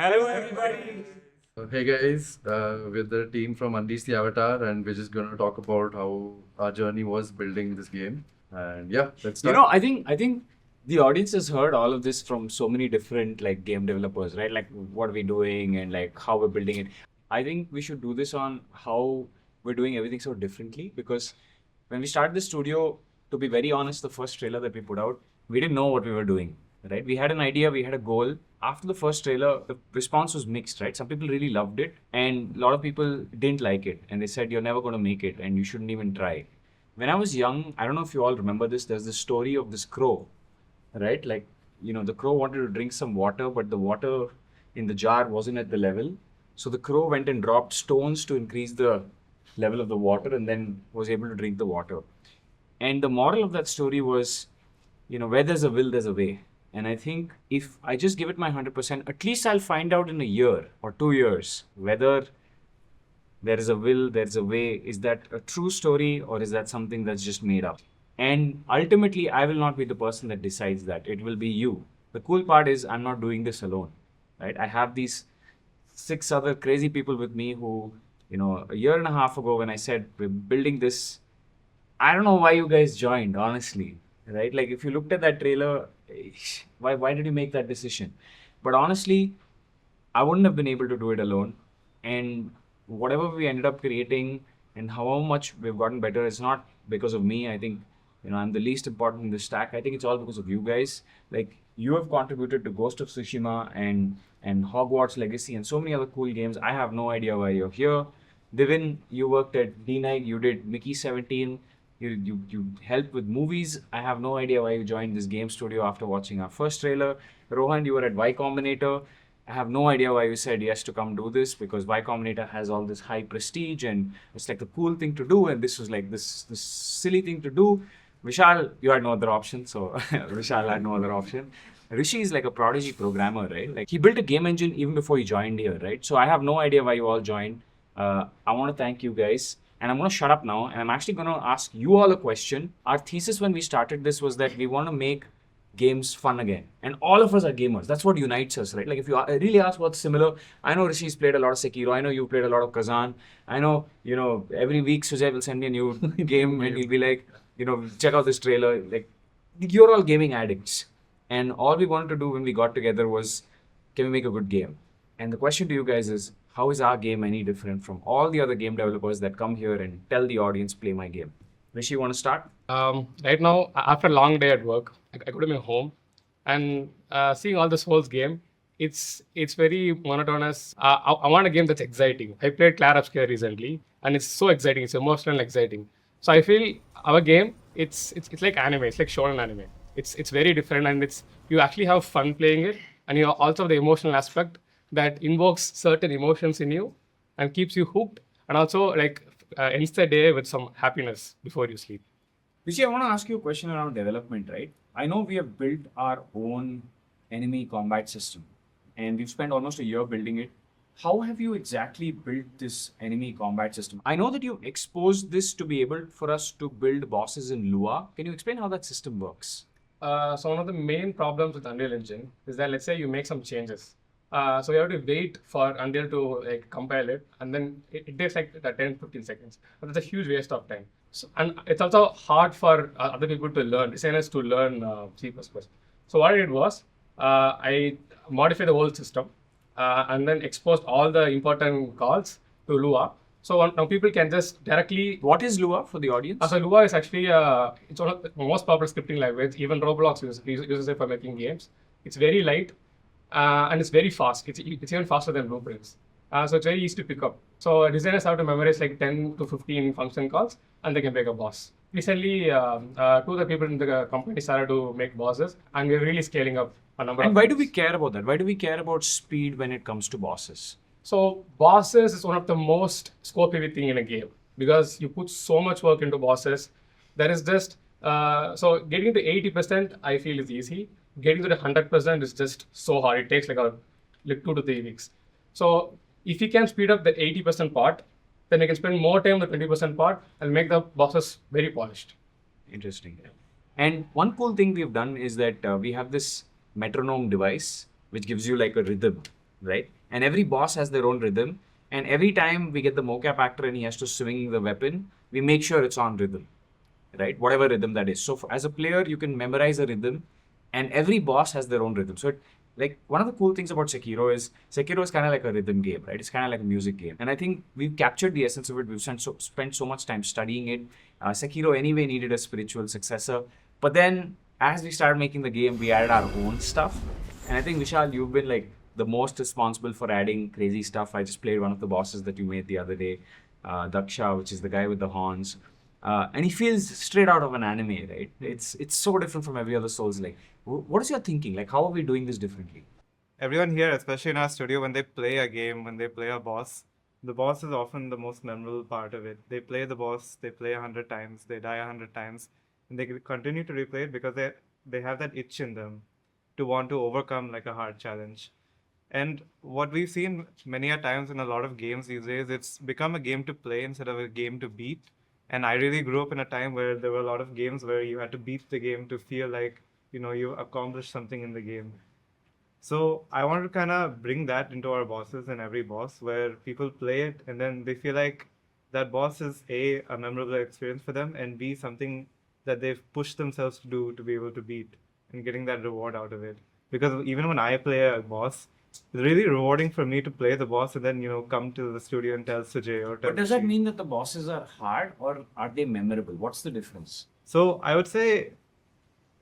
Hello, everybody. Hey guys, we're the team from Unleash the Avatar, and we're just going to talk about how our journey was building this game. And yeah, let's start. I think the audience has heard all of this from so many different like game developers, right? Like what we're doing and like how we're building it. I think we should do this on how we're doing everything so differently because when we started the studio, to be very honest, the first trailer that we put out, we didn't know what we were doing, right? We had an idea, we had a goal. After the first trailer, the response was mixed, right? Some people really loved it, and a lot of people didn't like it, and they said you're never going to make it, and you shouldn't even try. When I was young, I don't know if you all remember this. There's this story of this crow, right? Like, the crow wanted to drink some water, but the water in the jar wasn't at the level. So the crow went and dropped stones to increase the level of the water and then was able to drink the water. And the moral of that story was, where there's a will, there's a way. And I think if I just give it my 100%, at least I'll find out in a year or 2 years whether there is a will, there's a way. Is that a true story or is that something that's just made up? And ultimately, I will not be the person that decides that. It will be you. The cool part is I'm not doing this alone, right? I have these 6 other crazy people with me who, a year and a half ago when I said we're building this, I don't know why you guys joined, honestly, right? Like if you looked at that trailer, why did you make that decision? But honestly, I wouldn't have been able to do it alone. And whatever we ended up creating and how much we've gotten better, it's not because of me. I think, I'm the least important in the stack. I think it's all because of you guys. Like you have contributed to Ghost of Tsushima and Hogwarts Legacy and so many other cool games. I have no idea why you're here. Divin, you worked at D-Night, you did Mickey 17. You helped with movies. I have no idea why you joined this game studio after watching our first trailer. Rohan, you were at Y Combinator. I have no idea why you said yes to come do this because Y Combinator has all this high prestige and it's like the cool thing to do, and this was like this silly thing to do. Vishal, you had no other option, so Vishal had no other option. Rishi is like a prodigy programmer, right? Like he built a game engine even before he joined here, right? So I have no idea why you all joined. I want to thank you guys. And I'm going to shut up now. And I'm actually going to ask you all a question. Our thesis when we started this was that we want to make games fun again. And all of us are gamers. That's what unites us, right? Like if you really ask what's similar, I know Rishi's played a lot of Sekiro. I know you played a lot of Kazan. I know, every week Sujay will send me a new game and he'll be like, check out this trailer. Like you're all gaming addicts. And all we wanted to do when we got together was, can we make a good game? And the question to you guys is, how is our game any different from all the other game developers that come here and tell the audience, play my game? Rishi, you want to start? Right now, after a long day at work, I go to my home and seeing all this whole game, it's very monotonous. I want a game that's exciting. I played Clair Obscure recently, and it's so exciting. It's emotional and exciting. So I feel our game, it's like anime. It's like shonen anime. It's very different, and you actually have fun playing it, and you also have the emotional aspect that invokes certain emotions in you and keeps you hooked, and also like ends the day with some happiness before you sleep. Rishi, I want to ask you a question around development, right? I know we have built our own enemy combat system and we've spent almost a year building it. How have you exactly built this enemy combat system? I know that you exposed this to be able for us to build bosses in Lua. Can you explain how that system works? So one of the main problems with Unreal Engine is that let's say you make some changes. So you have to wait for Unreal to like compile it, and then it takes like 10-15 seconds. But that's a huge waste of time. So, and it's also hard for other people to learn, designers to learn C++. So what I did was I modified the whole system and then exposed all the important calls to Lua. So now people can just directly. What is Lua for the audience? So Lua is actually it's one of the most popular scripting language. Even Roblox uses it for making games. It's very light and it's very fast. It's even faster than Blueprints. So it's very easy to pick up. So designers have to memorize like 10 to 15 function calls and they can make a boss. Recently, 2 of the people in the company started to make bosses, and we're really scaling up a number. And why do we care about that? Why do we care about speed when it comes to bosses? So bosses is one of the most scope heavy thing in a game because you put so much work into bosses. There is just so getting to 80% I feel is easy. Getting to the 100% is just so hard. It takes like 2 to 3 weeks. So if you can speed up the 80% part, then you can spend more time on the 20% part and make the bosses very polished. Interesting. And one cool thing we've done is that we have this metronome device which gives you like a rhythm, right? And every boss has their own rhythm. And every time we get the mocap actor and he has to swing the weapon, we make sure it's on rhythm, right? Whatever rhythm that is. So as a player, you can memorize a rhythm, and every boss has their own rhythm. So like one of the cool things about Sekiro is kind of like a rhythm game, right? It's kind of like a music game, and I think we've captured the essence of it. We've spent so much time studying it. Sekiro anyway needed a spiritual successor, but then as we started making the game, we added our own stuff, and I think Vishal, you've been like the most responsible for adding crazy stuff. I just played one of the bosses that you made the other day, Daksha, which is the guy with the horns. And he feels straight out of an anime, right? It's so different from every other Souls. Like, what is your thinking? Like, how are we doing this differently? Everyone here, especially in our studio, when they play a game, when they play a boss, the boss is often the most memorable part of it. They play the boss, they play 100 times, they die 100 times, and they continue to replay it because they have that itch in them to want to overcome like a hard challenge. And what we've seen many a times in a lot of games these days, it's become a game to play instead of a game to beat. And I really grew up in a time where there were a lot of games where you had to beat the game to feel like, you accomplished something in the game. So I want to kind of bring that into our bosses and every boss where people play it and then they feel like that boss is a memorable experience for them, and B, something that they've pushed themselves to do to be able to beat and getting that reward out of it. Because even when I play a boss, it's really rewarding for me to play the boss and then, come to the studio and tell Sujay or tell But does that Rishi. mean that the bosses are hard or are they memorable? What's the difference? So I would say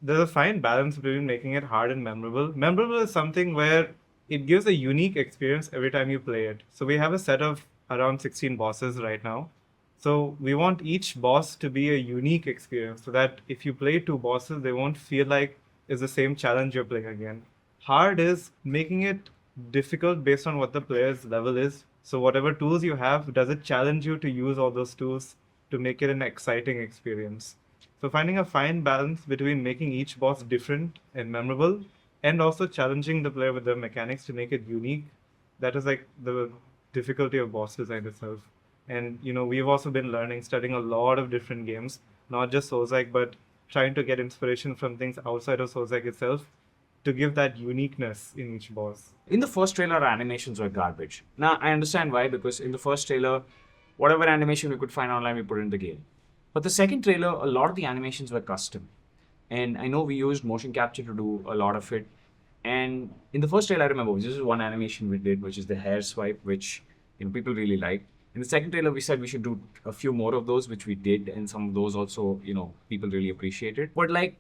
there's a fine balance between making it hard and memorable. Memorable is something where it gives a unique experience every time you play it. So we have a set of around 16 bosses right now. So we want each boss to be a unique experience so that if you play two bosses, they won't feel like it's the same challenge you're playing again. Hard is making it difficult based on what the player's level is. So whatever tools you have, does it challenge you to use all those tools to make it an exciting experience? So finding a fine balance between making each boss different and memorable and also challenging the player with the mechanics to make it unique, that is like the difficulty of boss design itself. And we've also been learning, studying a lot of different games, not just Souls-like, but trying to get inspiration from things outside of Souls-like itself to give that uniqueness in each boss. In the first trailer, our animations were garbage. Now, I understand why, because in the first trailer, whatever animation we could find online, we put in the game. But the second trailer, a lot of the animations were custom. And I know we used motion capture to do a lot of it. And in the first trailer, I remember this is one animation we did, which is the hair swipe, which people really liked. In the second trailer, we said we should do a few more of those, which we did, and some of those also, people really appreciated. But like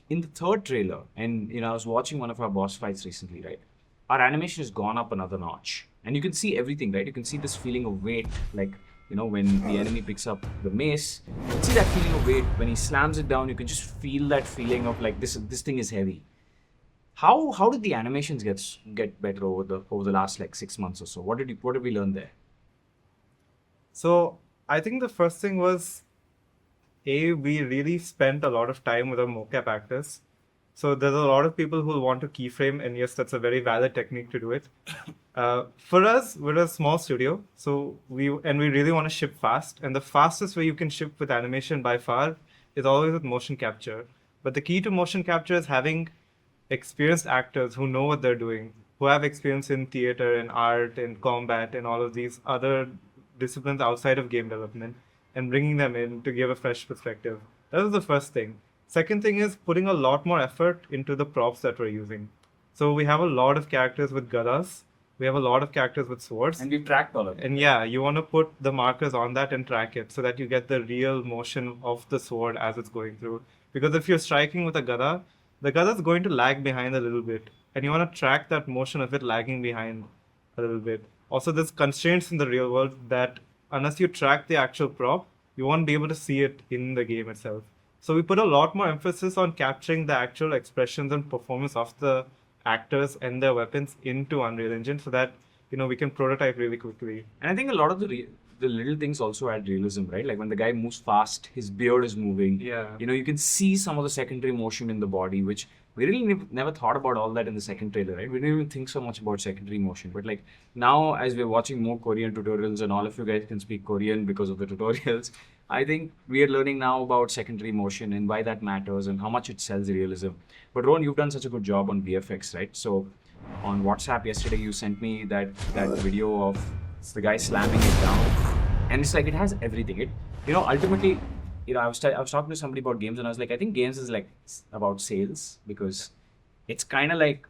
in the third trailer, and I was watching one of our boss fights recently, right? Our animation has gone up another notch, and you can see everything, right? You can see this feeling of weight, like when the enemy picks up the mace, you can see that feeling of weight. When he slams it down, you can just feel that feeling of like this thing is heavy. How did the animations get better over the last like 6 months or so? What did we learn there? So I think the first thing was, we really spent a lot of time with our mocap actors. So there's a lot of people who want to keyframe, and yes, that's a very valid technique to do it. For us, we're a small studio, so we really want to ship fast. And the fastest way you can ship with animation by far is always with motion capture. But the key to motion capture is having experienced actors who know what they're doing, who have experience in theater and art and combat and all of these other disciplines outside of game development, and bringing them in to give a fresh perspective. That was the first thing. Second thing is putting a lot more effort into the props that we're using. So we have a lot of characters with gadas. We have a lot of characters with swords. And we've tracked all of it. And yeah, you want to put the markers on that and track it so that you get the real motion of the sword as it's going through. Because if you're striking with a gada, the gada is going to lag behind a little bit. And you want to track that motion of it lagging behind a little bit. Also, there's constraints in the real world that unless you track the actual prop, you won't be able to see it in the game itself. So we put a lot more emphasis on capturing the actual expressions and performance of the actors and their weapons into Unreal Engine so that we can prototype really quickly. And I think a lot of the little things also add realism, right? Like when the guy moves fast, his beard is moving. Yeah. You can see some of the secondary motion in the body, which we really never thought about all that in the second trailer, right? We didn't even think so much about secondary motion. But like now, as we're watching more Korean tutorials, and all of you guys can speak Korean because of the tutorials, I think we are learning now about secondary motion and why that matters and how much it sells realism. But Ron, you've done such a good job on VFX, right? So on WhatsApp yesterday, you sent me that video of the guy slamming it down, and it's like it has everything. It, ultimately, I was talking to somebody about games, and I was like, I think games is like about sales, because it's kind of like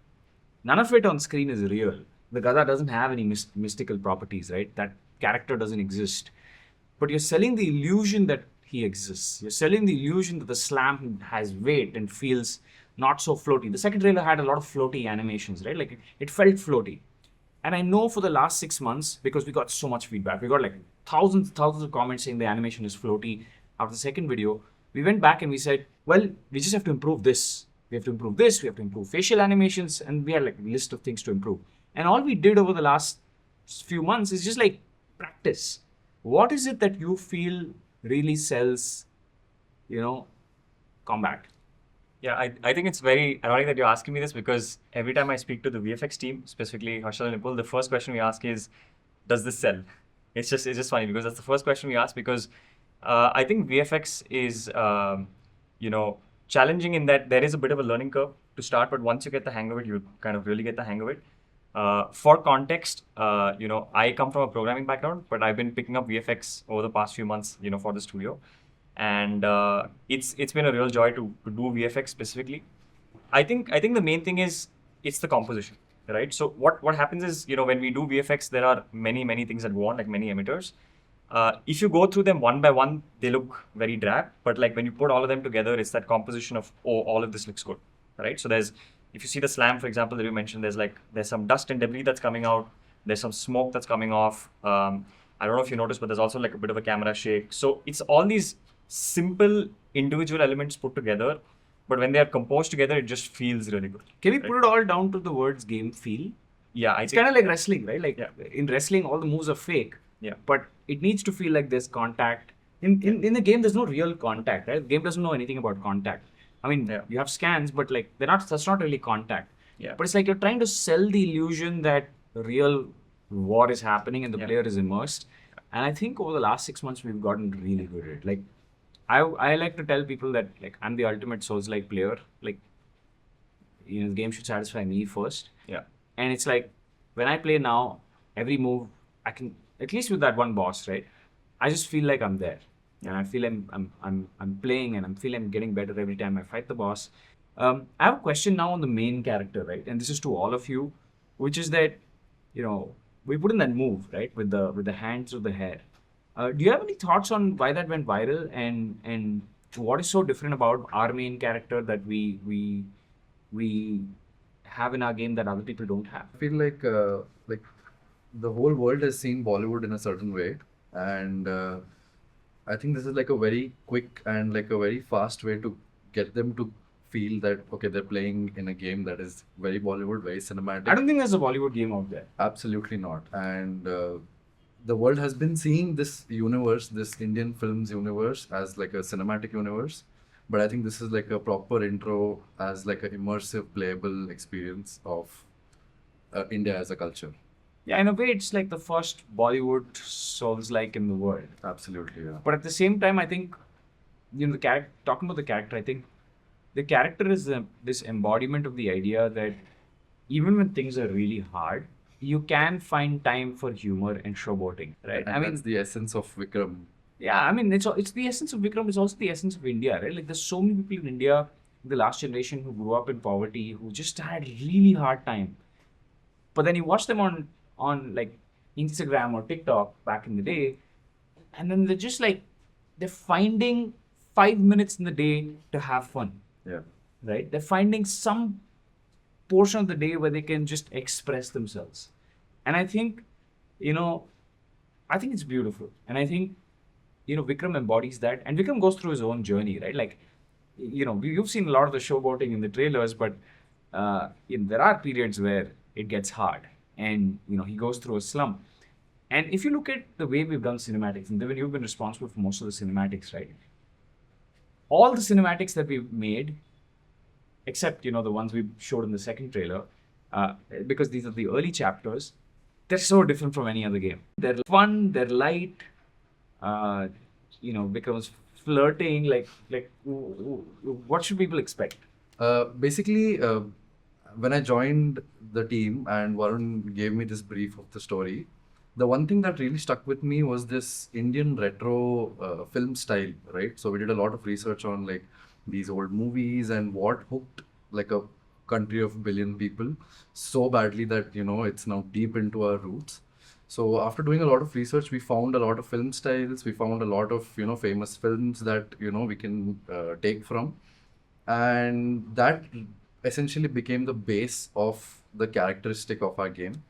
none of it on screen is real. The Gada doesn't have any mystical properties, right? That character doesn't exist. But you're selling the illusion that he exists. You're selling the illusion that the slam has weight and feels not so floaty. The second trailer had a lot of floaty animations, right? Like it felt floaty. And I know for the last 6 months, because we got so much feedback, we got like thousands of comments saying the animation is floaty. After the second video, we went back and we said, well, we just have to improve this. We have to improve this. We have to improve facial animations. And we had like a list of things to improve. And all we did over the last few months is just like practice. What is it that you feel really sells, combat? Yeah, I think it's very ironic that you're asking me this, because every time I speak to the VFX team, specifically Harshal and Nipul, the first question we ask is, does this sell? It's just funny, because that's the first question we ask, because I think VFX is, challenging in that there is a bit of a learning curve to start, but once you get the hang of it, you kind of really get the hang of it. For context, I come from a programming background, but I've been picking up VFX over the past few months, for the studio. And it's been a real joy to do VFX specifically. I think the main thing is it's the composition, right? So what happens is, when we do VFX, there are many things that go on, like many emitters. If you go through them one by one, they look very drab. But like when you put all of them together, it's that composition of, oh, all of this looks good, right? So if you see the slam, for example, that you mentioned, there's some dust and debris that's coming out. There's some smoke that's coming off. I don't know if you noticed, but there's also like a bit of a camera shake. So it's all these simple individual elements put together, but when they are composed together, it just feels really good. Can we put it all down to the words game feel? Yeah, it's kind of like wrestling, right? Like in wrestling, all the moves are fake. Yeah. But it needs to feel like there's contact. In the game, there's no real contact, right? The game doesn't know anything about contact. I mean, you have scans, but like that's not really contact. Yeah. But it's like you're trying to sell the illusion that real war is happening and the player is immersed. And I think over the last 6 months, we've gotten really good at it. Like, I like to tell people that like I'm the ultimate Souls-like player. Like, the game should satisfy me first. Yeah. And it's like when I play now, every move I can, at least with that one boss, right? I just feel like I'm there, and I feel I'm playing, and I feel I'm getting better every time I fight the boss. I have a question now on the main character, right? And this is to all of you, which is that we put in that move, right, with the hands through the hair. Do you have any thoughts on why that went viral, and what is so different about our main character that we have in our game that other people don't have? I feel like the whole world has seen Bollywood in a certain way, and I think this is like a very quick and like a very fast way to get them to feel that okay, they're playing in a game that is very Bollywood, very cinematic. I don't think there's a Bollywood game out there. Absolutely not. And the world has been seeing this universe, this Indian films universe, as like a cinematic universe. But I think this is like a proper intro as like an immersive, playable experience of India as a culture. Yeah, in a way, it's like the first Bollywood Souls-like in the world. Absolutely, yeah. But at the same time, I think, the character. Talking about the character, I think the character is this embodiment of the idea that even when things are really hard, you can find time for humor and showboating, right? And that's the essence of Vikram. Yeah, I mean, it's the essence of Vikram. It's also the essence of India, right? Like, there's so many people in India, the last generation, who grew up in poverty, who just had really hard time. But then you watch them on like Instagram or TikTok back in the day, and then they're just like, they're finding 5 minutes in the day to have fun. Yeah. Right? They're finding some portion of the day where they can just express themselves. And I think, I think it's beautiful. And I think, Vikram embodies that. And Vikram goes through his own journey, right? Like, you've seen a lot of the showboating in the trailers, but there are periods where it gets hard. And, he goes through a slump. And if you look at the way we've done cinematics, and Devin, you've been responsible for most of the cinematics, right? All the cinematics that we've made, except, the ones we showed in the second trailer, because these are the early chapters, they're so different from any other game. They're fun, they're light, Vikram's flirting, like what should people expect? Basically, when I joined the team and Varun gave me this brief of the story, the one thing that really stuck with me was this Indian retro film style, right? So we did a lot of research on like these old movies and what hooked like a country of billion people so badly that it's now deep into our roots. So after doing a lot of research, we found a lot of film styles. We found a lot of famous films that we can take from, and that essentially became the base of the characteristic of our game.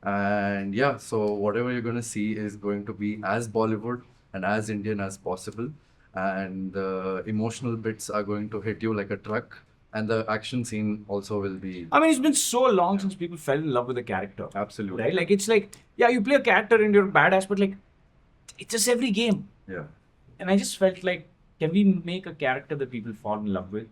And yeah, so whatever you're going to see is going to be as Bollywood and as Indian as possible, and the emotional bits are going to hit you like a truck, and the action scene also will be I mean, it's been so long since people fell in love with a character. absolutely Right? Like, it's like, yeah, you play a character and you're badass, but like, it's just every game. yeah. And I just felt like, can we make a character that people fall in love with?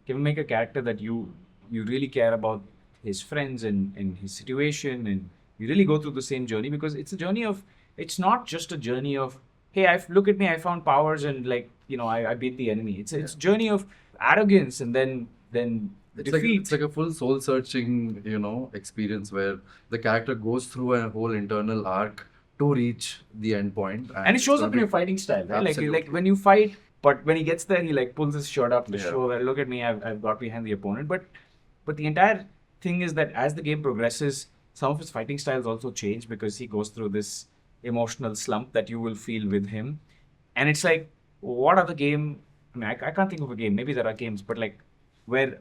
Can we make a character that you really care about his friends and his situation, and you really go through the same journey? Because it's a journey of, it's not just a journey of, hey, look at me, I found powers and like, I beat the enemy. It's a journey of arrogance and then defeat. It's like a full soul searching, experience where the character goes through a whole internal arc to reach the end point. And it it's shows gonna up in be- your fighting style, right? Like Absolutely. when you fight, but when he gets there, he like pulls his shirt up to Yeah. show that look at me, I've got behind the opponent. But the entire thing is that as the game progresses, some of his fighting styles also change because he goes through this emotional slump that you will feel with him. And it's like, what other game? I mean, I can't think of a game. Maybe there are games, but like where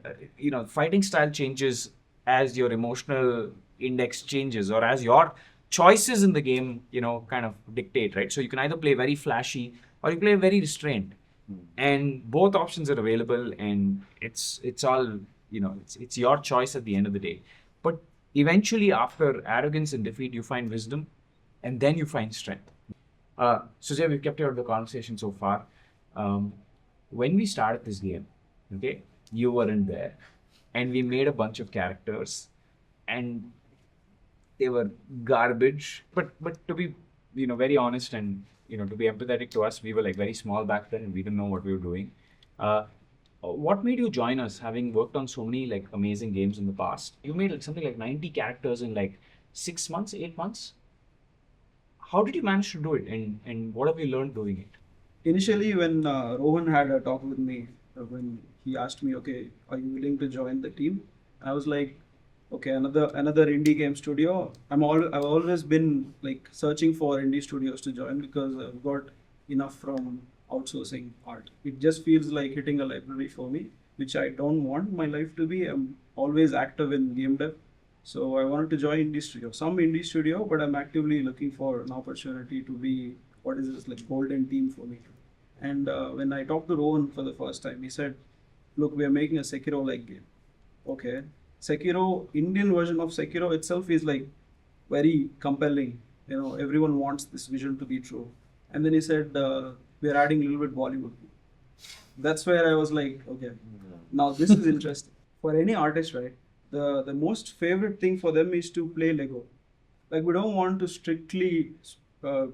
fighting style changes as your emotional index changes or as your choices in the game kind of dictate, right? So you can either play very flashy or you play very restrained, and both options are available, and it's all it's your choice at the end of the day. But eventually, after arrogance and defeat, you find wisdom, and then you find strength. Sujay, we've kept you out of the conversation so far. When we started this game, okay, you weren't there, and we made a bunch of characters, and they were garbage. But to be very honest and to be empathetic to us, we were like very small back then, and we didn't know what we were doing. What made you join us, having worked on so many like amazing games in the past? You made like something like 90 characters in like 6 months, 8 months. How did you manage to do it, and what have you learned doing it? Initially, when Rohan had a talk with me, when he asked me, okay, are you willing to join the team? I was like, okay, another indie game studio. I've always been like searching for indie studios to join because I've got enough from outsourcing art. It just feels like hitting a library for me, which I don't want my life to be. I'm always active in game dev. So I wanted to join some indie studio, but I'm actively looking for an opportunity to be what is this like golden team for me. And when I talked to Rohan for the first time, he said, "Look, we are making a Sekiro-like game." Okay, Sekiro, Indian version of Sekiro itself is like very compelling. Everyone wants this vision to be true. And then he said, "We are adding a little bit Bollywood." That's where I was like, okay, now this is interesting. For any artist, right? The most favorite thing for them is to play Lego. Like we don't want to strictly uh,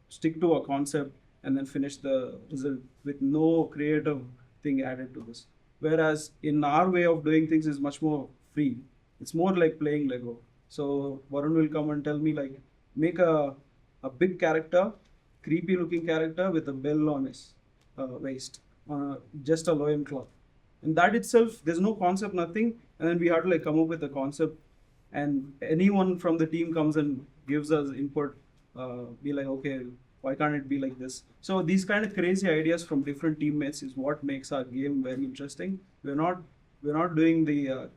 stick to a concept and then finish the result with no creative thing added to this. Whereas in our way of doing things is much more free. It's more like playing Lego. So Varun will come and tell me like make a big character, creepy looking character with a bell on his waist, just a loin cloth. And that itself, there's no concept, nothing. And then we have to like come up with a concept, and anyone from the team comes and gives us input, be like, okay, why can't it be like this? So these kind of crazy ideas from different teammates is what makes our game very interesting. We're not doing the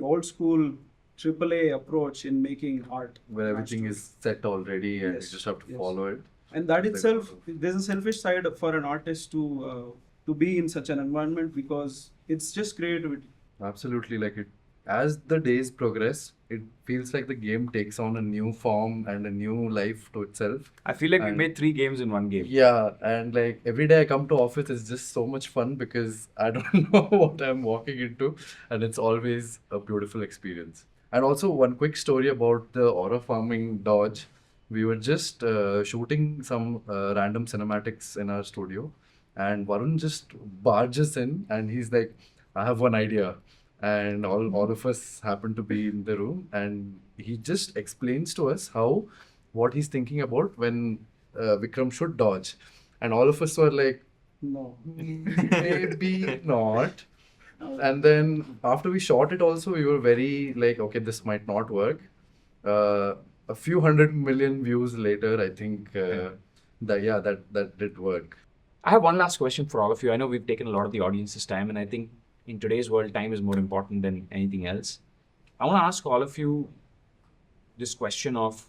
old school AAA approach in making art. where everything is set already and Yes, you just have to yes. follow it. And that Like- itself, there's a selfish side for an artist to be in such an environment because it's just creativity. Absolutely, like it as the days progress, it feels like the game takes on a new form and a new life to itself. I feel like we And- made 3 games in one game. Yeah, and like every day I come to office, it's just so much fun because I don't know what I'm walking into, and it's always a beautiful experience. And also, one quick story about the aura farming dodge. We were just shooting some random cinematics in our studio, and Varun just barges in and he's like, I have one idea. and all of us happen to be in the room, and he just explains to us what he's thinking about when Vikram should dodge, and all of us were like, No. maybe not. And then after we shot it also, we were very like, okay, this might not work. A few 100 million views later, I think that did work. I have one last question for all of you. I know we've taken a lot of the audience's time, and I think in today's world, time is more important than anything else. I want to ask all of you this question of,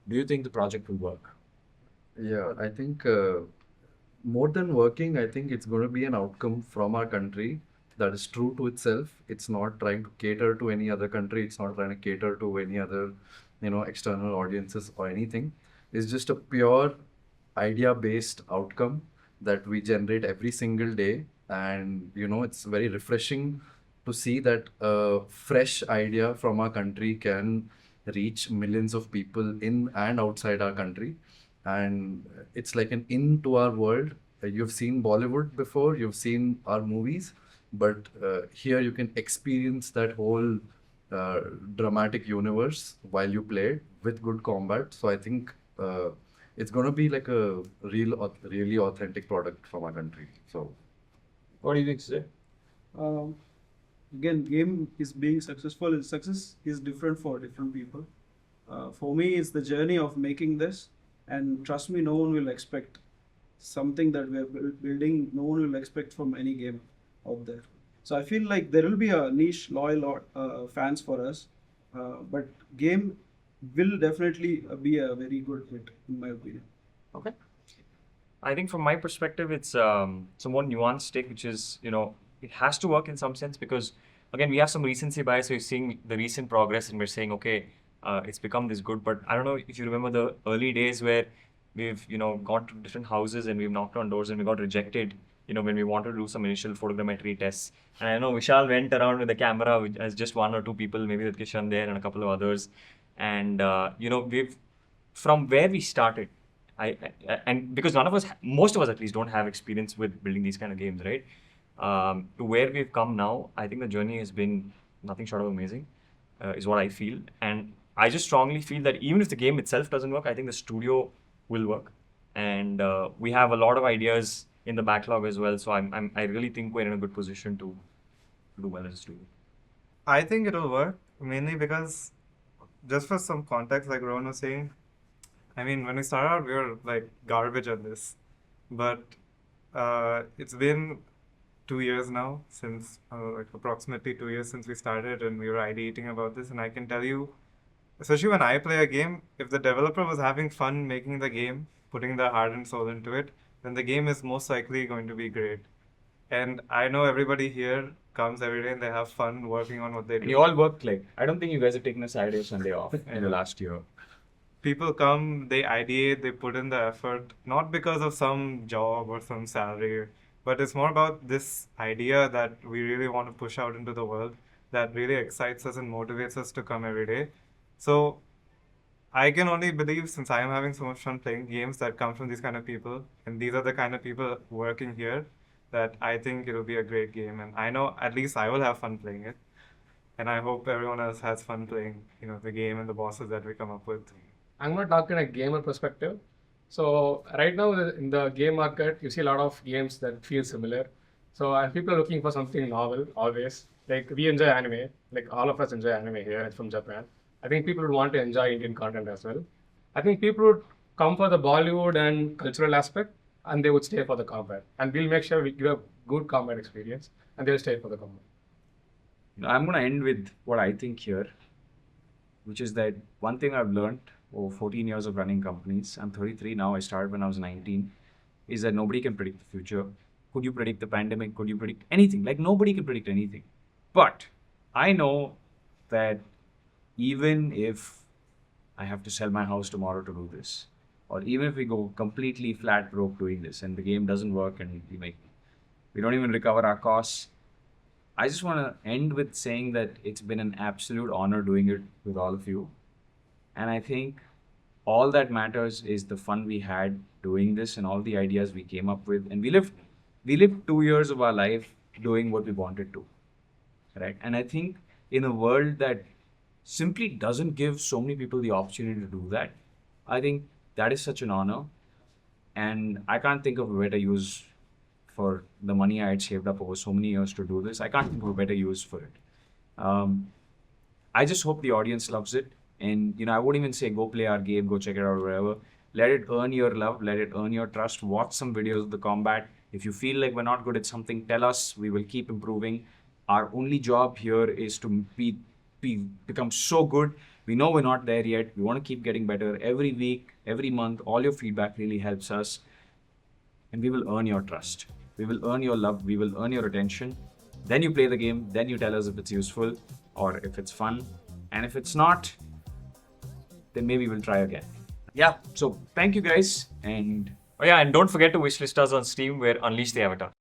do you think the project will work? Yeah, I think more than working, I think it's going to be an outcome from our country that is true to itself. It's not trying to cater to any other country. It's not trying to cater to any other, external audiences or anything. It's just a pure idea-based outcome that we generate every single day. And, it's very refreshing to see that a fresh idea from our country can reach millions of people in and outside our country, and it's like an into our world. You've seen Bollywood before, you've seen our movies, but here you can experience that whole dramatic universe while you play with good combat. So I think it's going to be like a really authentic product from our country. So What do you think, Sir? Um, Again, game is being successful. Success is different for different people. For me, it's the journey of making this, and trust me, no one will expect something that we are building. No one will expect from any game out there. So I feel like there will be a niche loyal fans for us, but game will definitely be a very good hit in my opinion. Okay. I think from my perspective, it's some more nuanced take, which is, it has to work in some sense because, again, we have some recency bias. So you're seeing the recent progress and we're saying, okay, it's become this good. But I don't know if you remember the early days where we've, gone to different houses and we've knocked on doors and we got rejected, when we wanted to do some initial photogrammetry tests. And I know Vishal went around with the camera as just one or two people, maybe with Kishan there and a couple of others. And, we've, from where we started, and because most of us at least don't have experience with building these kind of games, right? To where we've come now, I think the journey has been nothing short of amazing, is what I feel. And I just strongly feel that even if the game itself doesn't work, I think the studio will work. And we have a lot of ideas in the backlog as well. So I really think we're in a good position to do well as a studio. I think it'll work mainly because, just for some context, like Rohan was saying, I mean, when we started out, we were like garbage at this. But it's been 2 years now since, like approximately 2 years since we started, and we were ideating about this. And I can tell you, especially when I play a game, if the developer was having fun making the game, putting their heart and soul into it, then the game is most likely going to be great. And I know everybody here comes every day and they have fun working on what they do. And you all work like, I don't think you guys have taken a Saturday or Sunday off in the last year. People come, they ideate, they put in the effort, not because of some job or some salary, but it's more about this idea that we really want to push out into the world that really excites us and motivates us to come every day. So I can only believe, since I am having so much fun playing games that come from these kind of people, and these are the kind of people working here, that I think it'll be a great game. And I know at least I will have fun playing it. And I hope everyone else has fun playing, the game and the bosses that we come up with. I'm going to talk in a gamer perspective. So right now in the game market, you see a lot of games that feel similar. So people are looking for something novel always. Like we enjoy anime, like all of us enjoy anime here from Japan. I think people would want to enjoy Indian content as well. I think people would come for the Bollywood and cultural aspect, and they would stay for the combat. And we'll make sure we give a good combat experience, and they'll stay for the combat. I'm going to end with what I think here, which is that one thing I've learned over 14 years of running companies, I'm 33 now, I started when I was 19, is that nobody can predict the future. Could you predict the pandemic? Could you predict anything? Like nobody can predict anything. But I know that even if I have to sell my house tomorrow to do this, or even if we go completely flat broke doing this and the game doesn't work and we don't even recover our costs, I just want to end with saying that it's been an absolute honor doing it with all of you. And I think all that matters is the fun we had doing this and all the ideas we came up with. And we lived 2 years of our life doing what we wanted to. right? And I think in a world that simply doesn't give so many people the opportunity to do that, I think that is such an honor. And I can't think of a better use for the money I had saved up over so many years to do this. I can't think of a better use for it. I just hope the audience loves it. And, I wouldn't even say go play our game, go check it out, wherever. Let it earn your love, let it earn your trust. Watch some videos of the combat. If you feel like we're not good at something, tell us. We will keep improving. Our only job here is to become so good. We know we're not there yet. We want to keep getting better every week, every month. All your feedback really helps us. And we will earn your trust. We will earn your love. We will earn your attention. Then you play the game. Then you tell us if it's useful or if it's fun. And if it's not, then maybe we'll try again. Yeah. So thank you guys. And Oh yeah, and don't forget to wishlist us on Steam. We're Unleash the Avatar.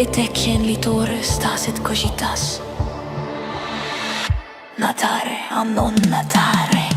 Etekin litores taset cogitas. Natare a non natare.